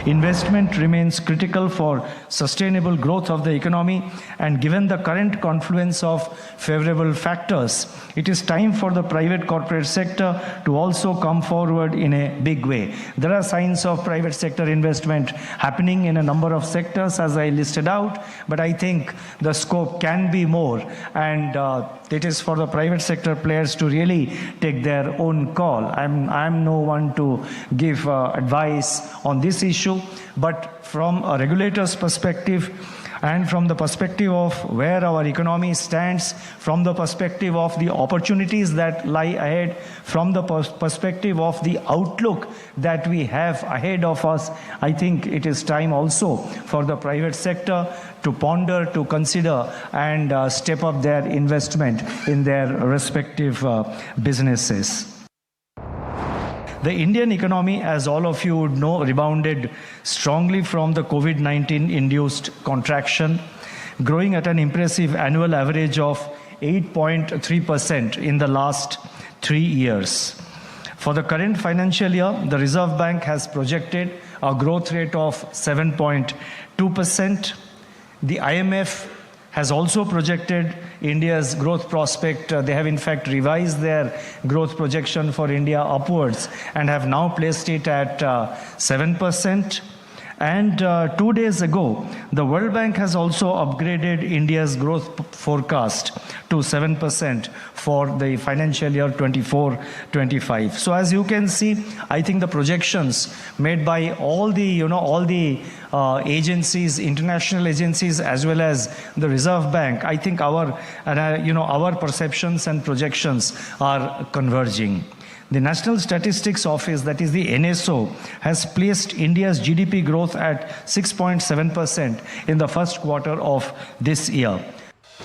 Investment remains critical for sustainable growth of the economy, and given the current confluence of favorable factors, it is time for the private corporate sector to also come forward in a big way. There are signs of private sector investment happening in a number of sectors as I listed out, but I think the scope can be more, and it is for the private sector players to really take their own call. I'm no one to give advice on this issue, but from a regulator's perspective, and from the perspective of where our economy stands, from the perspective of the opportunities that lie ahead, from the perspective of the outlook that we have ahead of us, I think it is time also for the private sector to ponder, to consider, and step up their investment in their respective businesses. The Indian economy, as all of you would know, rebounded strongly from the COVID-19 induced contraction, growing at an impressive annual average of 8.3% in the last 3 years. For the current financial year, the Reserve Bank has projected a growth rate of 7.2%. The IMF has also projected India's growth prospect. They have in fact revised their growth projection for India upwards and have now placed it at 7%. And 2 days ago, the World Bank has also upgraded India's growth forecast to 7% for the financial year 24-25. So as you can see, I think the projections made by all the agencies, international agencies, as well as the Reserve Bank, I think our perceptions and projections are converging. The National Statistics Office, that is the NSO, has placed India's GDP growth at 6.7% in the first quarter of this year.